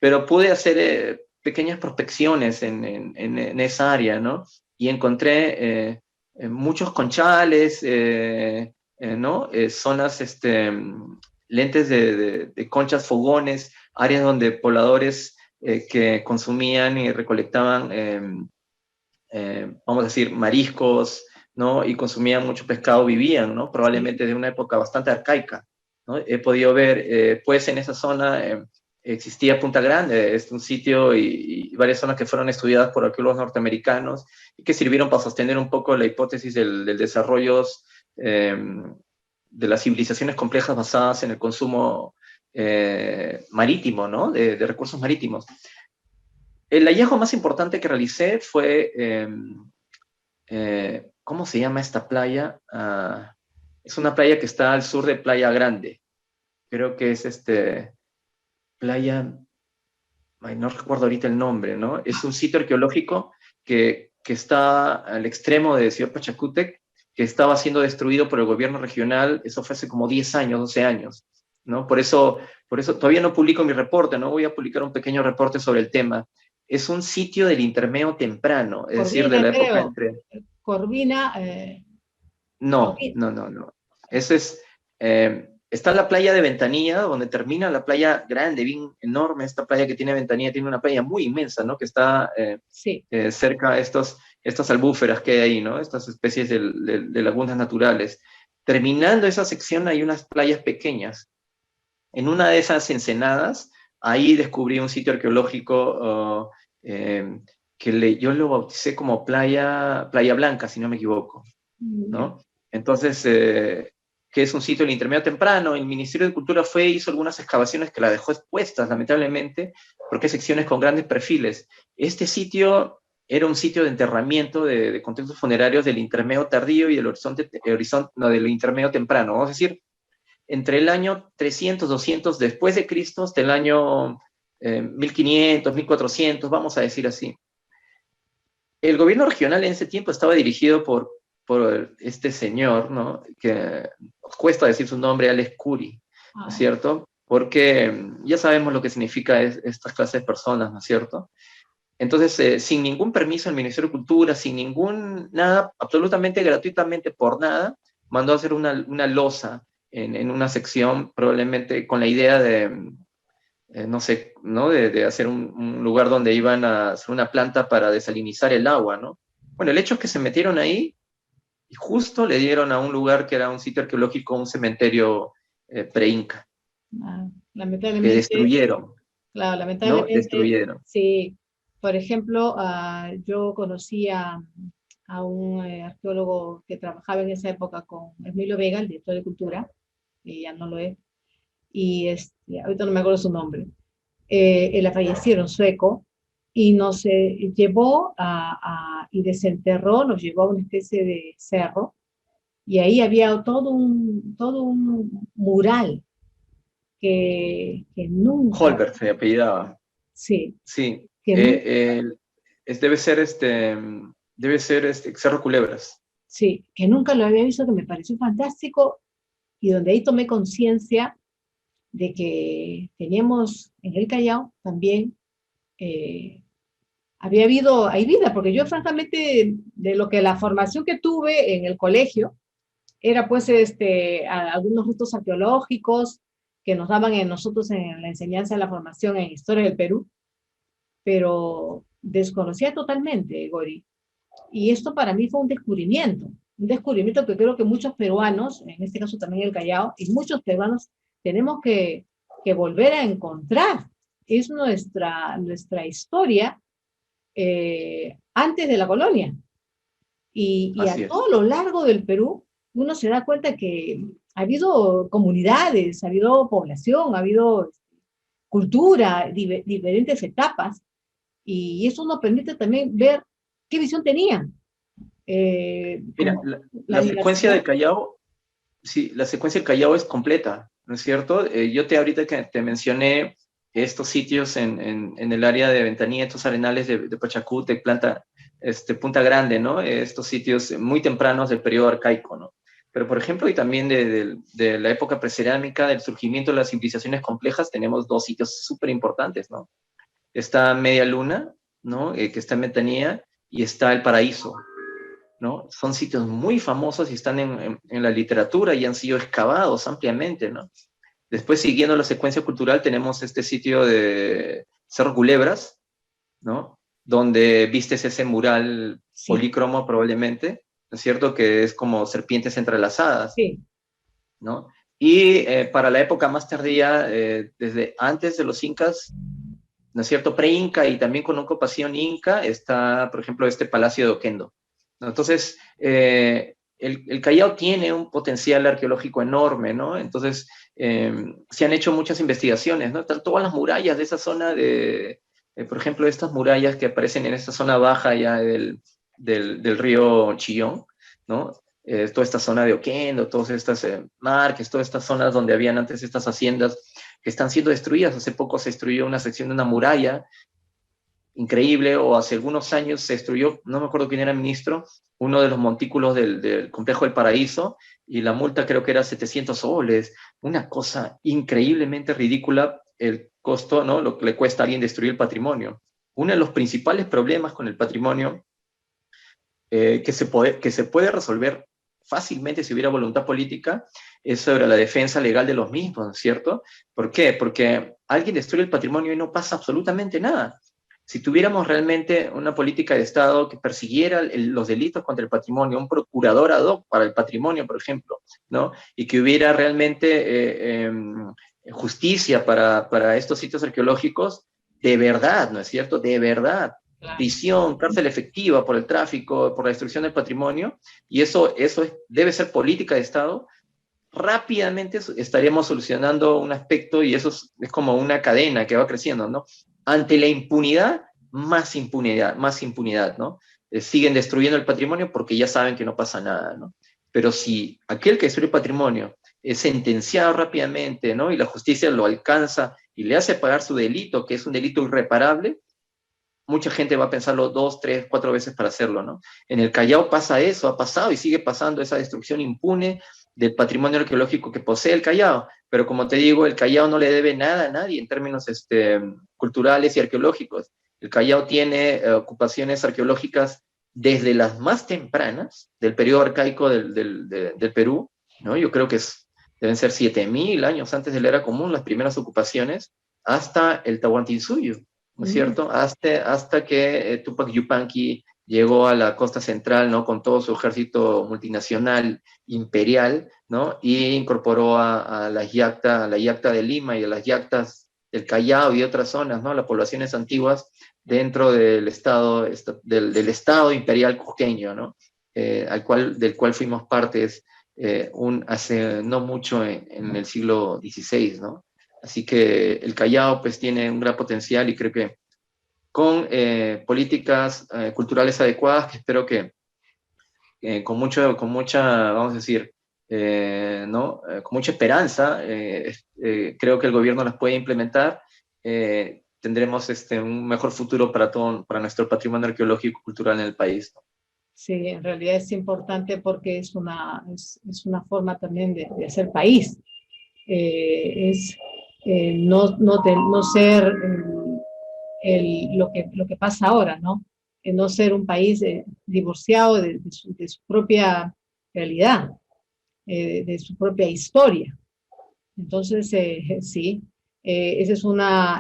pero pude hacer pequeñas prospecciones en esa área, ¿no? Y encontré muchos conchales, ¿no? Zonas, lentes de conchas, fogones, áreas donde pobladores que consumían y recolectaban, vamos a decir, mariscos, ¿no? Y consumían mucho pescado, vivían, ¿no? Probablemente de una época bastante arcaica, ¿no? He podido ver, pues en esa zona existía Punta Grande, es un sitio y varias zonas que fueron estudiadas por arqueólogos norteamericanos y que sirvieron para sostener un poco la hipótesis del desarrollo de las civilizaciones complejas basadas en el consumo marítimo, ¿no? De recursos marítimos. El hallazgo más importante que realicé fue, ¿cómo se llama esta playa? Es una playa que está al sur de Playa Grande. Creo que es playa, ay, no recuerdo ahorita el nombre, ¿no? Es un sitio arqueológico que está al extremo de Ciudad Pachacútec, que estaba siendo destruido por el gobierno regional, eso fue hace como 10 años, 12 años, ¿no? Por eso todavía no publico mi reporte, no voy a publicar un pequeño reporte sobre el tema. Es un sitio del intermedio temprano, es decir, de Corvina, la época creo. entre... Corvina, No, Corvina. no, no, no. Ese es, está la playa de Ventanilla, donde termina la playa grande, bien enorme. Esta playa que tiene Ventanilla tiene una playa muy inmensa, ¿no? Que está Sí. cerca de estas albúferas que hay ahí, ¿no? Estas especies de lagunas naturales. Terminando esa sección hay unas playas pequeñas. En una de esas ensenadas, ahí descubrí un sitio arqueológico yo lo bauticé como Playa Blanca, si no me equivoco, Ya. ¿no? Entonces, que es un sitio del intermedio temprano, el Ministerio de Cultura hizo algunas excavaciones que la dejó expuestas, lamentablemente, porque hay secciones con grandes perfiles. Este sitio era un sitio de enterramiento de contextos funerarios del intermedio tardío y no, del intermedio temprano, vamos a decir, entre el año 300, 200 después de Cristo hasta el año 1500, 1400, vamos a decir así. El gobierno regional en ese tiempo estaba dirigido por este señor, ¿no? Que nos cuesta decir su nombre, Alex Curi, ¿no es cierto? Porque ya sabemos lo que significa estas clases de personas, ¿no es cierto? Entonces, sin ningún permiso del Ministerio de Cultura, sin ningún nada, absolutamente gratuitamente por nada, mandó a hacer una losa en una sección, probablemente con la idea de, no sé, ¿no? De hacer un lugar donde iban a hacer una planta para desalinizar el agua, ¿no? Bueno, el hecho es que se metieron ahí y justo le dieron a un lugar que era un sitio arqueológico, un cementerio pre-inca, que Lamentablemente, destruyeron, claro, ¿no? lamentablemente, Destruyeron. sí. Por ejemplo, yo conocí a un arqueólogo que trabajaba en esa época con Emilio Vega, el director de Cultura, y ya no lo es, y ahorita no me acuerdo su nombre. Él fallecieron sueco, y nos llevó y desenterró, nos llevó a una especie de cerro, y ahí había todo un mural que nunca, Holbert se apellidaba. sí, Sí, que nunca, debe ser Cerro Culebras. sí, que nunca lo había visto, que me pareció fantástico, y donde ahí tomé conciencia de que teníamos en el Callao también, hay vida, porque yo francamente, de lo que la formación que tuve en el colegio, era pues algunos restos arqueológicos que nos daban en nosotros en la enseñanza de la formación en Historia del Perú, pero desconocía totalmente, Gori. Y esto para mí fue un descubrimiento que creo que muchos peruanos, en este caso también el Callao, y muchos peruanos tenemos que volver a encontrar. Es nuestra historia antes de la colonia. Y a Así es. todo lo largo del Perú, uno se da cuenta que ha habido comunidades, ha habido población, ha habido cultura, diferentes etapas, y eso nos permite también ver qué visión tenían. Mira, Como la la secuencia diversidad. del Callao, sí, la secuencia del Callao es completa, ¿no es cierto? Yo ahorita que te mencioné estos sitios en el área de Ventanilla, estos arenales de Pachacútec, Punta Grande, ¿no? Estos sitios muy tempranos del periodo arcaico, ¿no? Pero, por ejemplo, y también de la época precerámica, del surgimiento de las civilizaciones complejas, tenemos dos sitios súper importantes, ¿no? está Media Luna, ¿no? Que está en Metanía, y está El Paraíso, ¿no? Son sitios muy famosos y están en la literatura y han sido excavados ampliamente, ¿no? Después, siguiendo la secuencia cultural, tenemos este sitio de Cerro Culebras, ¿no? Donde vistes ese mural Sí, polícromo probablemente, ¿no es cierto? Que es como serpientes entrelazadas, sí. ¿no? Y para la época más tardía, desde antes de los incas, ¿no es cierto? Pre-inca y también con ocupación inca, está, por ejemplo, este Palacio de Oquendo, ¿no? Entonces, el Callao tiene un potencial arqueológico enorme, ¿no? Entonces, se han hecho muchas investigaciones, ¿no? Están todas las murallas de esa zona por ejemplo, estas murallas que aparecen en esta zona baja ya del río Chillón, ¿no? Toda esta zona de Oquendo, todas estas marques, todas estas zonas donde habían antes estas haciendas que están siendo destruidas. Hace poco se destruyó una sección de una muralla increíble, o hace algunos años se destruyó, no me acuerdo quién era ministro, uno de los montículos del complejo del Paraíso, y la multa creo que era 700 soles, una cosa increíblemente ridícula el costo, ¿no? Lo que le cuesta a alguien destruir el patrimonio. Uno de los principales problemas con el patrimonio que se puede resolver fácilmente si hubiera voluntad política, es sobre la defensa legal de los mismos, ¿cierto? ¿Por qué? Porque alguien destruye el patrimonio y no pasa absolutamente nada. Si tuviéramos realmente una política de Estado que persiguiera los delitos contra el patrimonio, un procurador ad hoc para el patrimonio, por ejemplo, ¿no? Y que hubiera realmente justicia para estos sitios arqueológicos, de verdad, ¿no es cierto? De verdad, Claro. prisión, cárcel efectiva por el tráfico, por la destrucción del patrimonio, y debe ser política de Estado. Rápidamente estaríamos solucionando un aspecto, y eso es como una cadena que va creciendo, ¿no? Ante la impunidad, más impunidad, ¿no? Siguen destruyendo el patrimonio porque ya saben que no pasa nada, ¿no? Pero si aquel que destruye el patrimonio es sentenciado rápidamente, ¿no? Y la justicia lo alcanza y le hace pagar su delito, que es un delito irreparable, mucha gente va a pensarlo 2, 3, 4 veces para hacerlo, ¿no? En el Callao pasa eso, ha pasado y sigue pasando esa destrucción impune del patrimonio arqueológico que posee el Callao, pero como te digo, el Callao no le debe nada a nadie en términos culturales y arqueológicos. El Callao tiene ocupaciones arqueológicas desde las más tempranas del periodo arcaico del Perú, ¿no? Yo creo que deben ser 7.000 años antes de la era común las primeras ocupaciones, hasta el Tahuantinsuyo, ¿no es Mm, cierto? Hasta que Tupac Yupanqui llegó a la costa central, ¿no? Con todo su ejército multinacional, imperial, ¿no? Y incorporó a la Yacta de Lima y a las Yactas del Callao y otras zonas, ¿no? Las poblaciones antiguas dentro del del estado imperial cusqueño, ¿no? Del cual fuimos partes hace no mucho en el siglo XVI, ¿no? Así que el Callao pues tiene un gran potencial, y creo que con políticas culturales adecuadas, que espero que con mucha, vamos a decir, ¿no? Con mucha esperanza, creo que el gobierno las puede implementar. Tendremos un mejor futuro para nuestro patrimonio arqueológico y cultural en el país, ¿no? sí, en realidad es importante porque es una forma también de hacer país. Es no ser lo que pasa ahora, ¿no? No ser un país divorciado de su propia realidad, de su propia historia. Entonces, sí, esa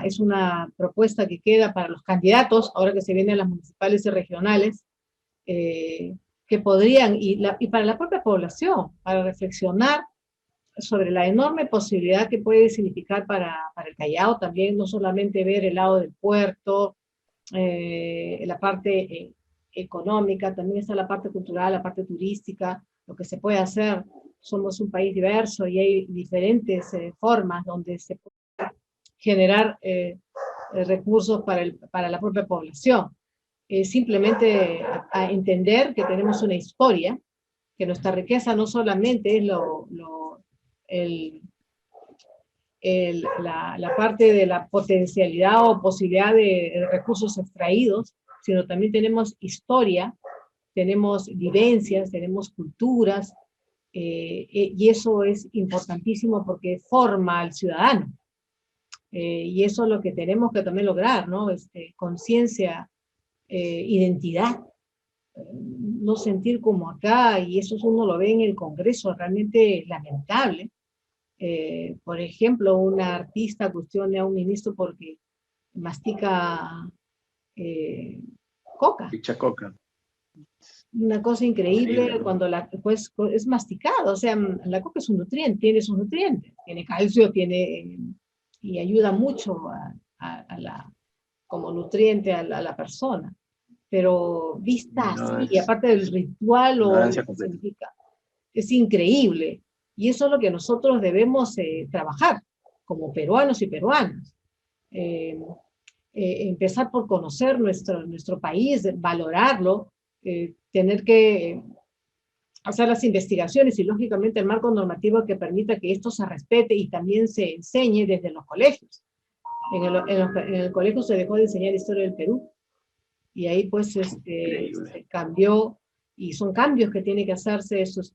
es una propuesta que queda para los candidatos, ahora que se vienen las municipales y regionales, eh, que podrían, y para la propia población, para reflexionar sobre la enorme posibilidad que puede significar para el Callao también, no solamente ver el lado del puerto, la parte económica, también está la parte cultural, la parte turística, lo que se puede hacer. Somos un país diverso y hay diferentes formas donde se puede generar recursos para la propia población. Simplemente a entender que tenemos una historia, que nuestra riqueza no solamente es el, la parte de la potencialidad o posibilidad de recursos extraídos, sino también tenemos historia, tenemos vivencias, tenemos culturas, y eso es importantísimo porque forma al ciudadano. Y eso es lo que tenemos que también lograr, ¿no? Conciencia, identidad, no sentir como acá, y eso uno lo ve en el Congreso, realmente es lamentable. Por ejemplo, una artista cuestiona a un ministro porque mastica coca. Picha coca. Una cosa Increíble, increíble ¿no? cuando pues, es masticado, o sea, la coca es un nutriente, tiene sus nutrientes, tiene calcio, y ayuda mucho como nutriente a la persona, pero vista No, así, y aparte del es ritual o lo ignorancia que completa. significa, es increíble, y eso es lo que nosotros debemos trabajar como peruanos y peruanas. Eh, Empezar por conocer nuestro país, valorarlo, tener que hacer las investigaciones y lógicamente el marco normativo que permita que esto se respete y también se enseñe desde los colegios. En el colegio se dejó de enseñar historia del Perú y ahí pues Increíble. se cambió y son cambios que tiene que hacerse, eso es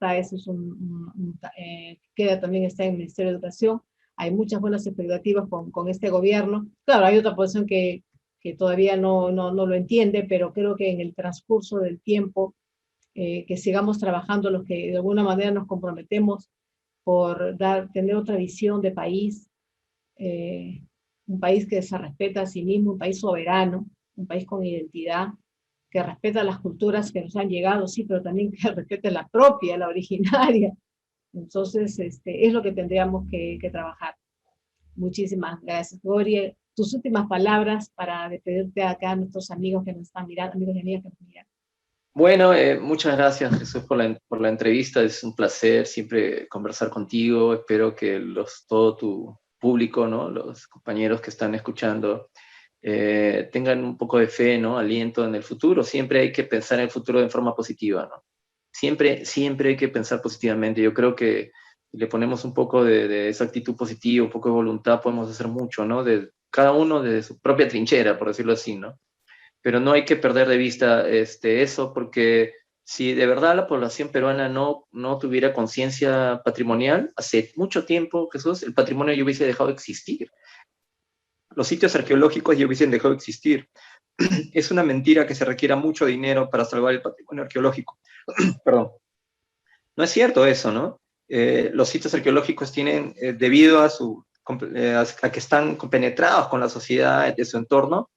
queda también está en el Ministerio de Educación. Hay muchas buenas expectativas con este gobierno. Claro, hay otra posición que todavía no lo entiende, pero creo que en el transcurso del tiempo que sigamos trabajando los que de alguna manera nos comprometemos por tener otra visión de país, eh, un país que se respeta a sí mismo, un país soberano, un país con identidad, que respeta las culturas que nos han llegado, sí, pero también que respete la propia, la originaria. Entonces, es lo que tendríamos que trabajar. Muchísimas gracias, Gloria. Tus últimas palabras para despedirte acá a nuestros amigos que nos están mirando, amigos y amigas que nos miran. Bueno, muchas gracias, Jesús, por la entrevista. Es un placer siempre conversar contigo. Espero que todo tu público, ¿no? Los compañeros que están escuchando, tengan un poco de fe, ¿no? Aliento en el futuro. Siempre hay que pensar en el futuro de forma positiva, ¿no? Siempre hay que pensar positivamente. Yo creo que si le ponemos un poco de esa actitud positiva, un poco de voluntad, podemos hacer mucho, ¿no? De cada uno de su propia trinchera, por decirlo así, ¿no? Pero no hay que perder de vista eso, porque si de verdad la población peruana no tuviera conciencia patrimonial, hace mucho tiempo, Jesús, el patrimonio ya hubiese dejado de existir. Los sitios arqueológicos ya hubiesen dejado de existir. Es una mentira que se requiera mucho dinero para salvar el patrimonio arqueológico. Perdón. No es cierto eso, ¿no? Los sitios arqueológicos tienen, debido a que están compenetrados con la sociedad de su entorno,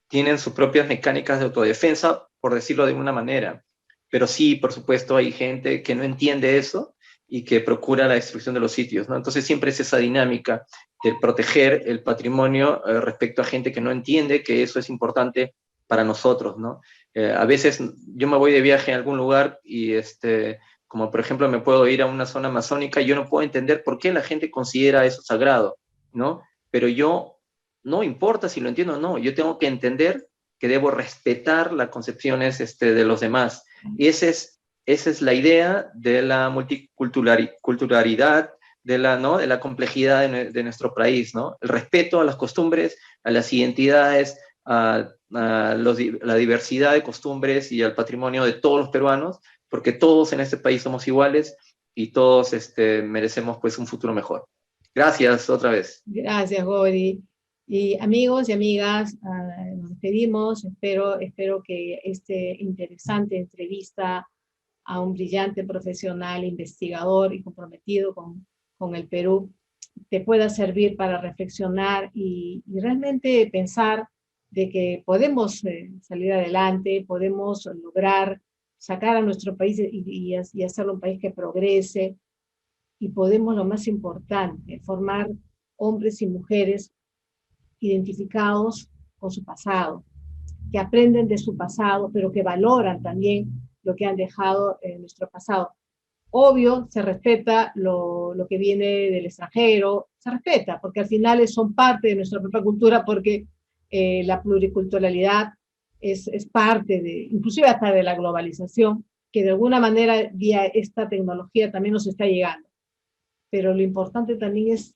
tienen sus propias mecánicas de autodefensa, por decirlo de una manera. Pero sí, por supuesto, hay gente que no entiende eso y que procura la destrucción de los sitios, ¿no? Entonces siempre es esa dinámica de proteger el patrimonio respecto a gente que no entiende que eso es importante para nosotros, ¿no? A veces yo me voy de viaje a algún lugar y como por ejemplo me puedo ir a una zona amazónica y yo no puedo entender por qué la gente considera eso sagrado, ¿no? Pero yo no importa si lo entiendo o no, yo tengo que entender que debo respetar las concepciones de los demás. Y esa es la idea de la multiculturalidad, ¿no? De la complejidad de nuestro país, ¿no? El respeto a las costumbres, a las identidades, la diversidad de costumbres y al patrimonio de todos los peruanos, porque todos en este país somos iguales y todos merecemos pues un futuro mejor. Gracias otra vez. Gracias, Gori. Y amigos y amigas, nos despedimos. Espero que esta interesante entrevista a un brillante profesional, investigador y comprometido con el Perú te pueda servir para reflexionar y realmente pensar de que podemos salir adelante, podemos lograr sacar a nuestro país y hacerlo un país que progrese, y podemos, lo más importante, formar hombres y mujeres identificados con su pasado, que aprenden de su pasado, pero que valoran también lo que han dejado en nuestro pasado. Obvio, se respeta lo que viene del extranjero, se respeta, porque al final son parte de nuestra propia cultura, porque la pluriculturalidad es parte inclusive hasta de la globalización, que de alguna manera vía esta tecnología también nos está llegando. Pero lo importante también es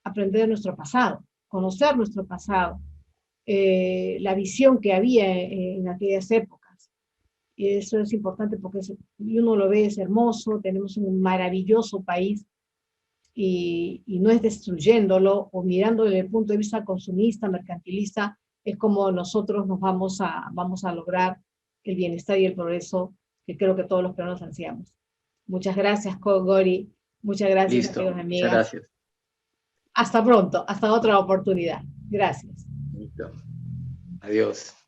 aprender de nuestro pasado, conocer nuestro pasado, la visión que había en aquellas épocas. Y eso es importante porque uno lo ve, es hermoso, tenemos un maravilloso país y no es destruyéndolo o mirándolo desde el punto de vista consumista, mercantilista, es como nosotros vamos a lograr el bienestar y el progreso que creo que todos los peruanos ansiamos. Muchas gracias, Gori. Muchas gracias, Listo, amigos y muchas amigas. gracias. Hasta pronto, hasta otra oportunidad. Gracias. Listo. Adiós.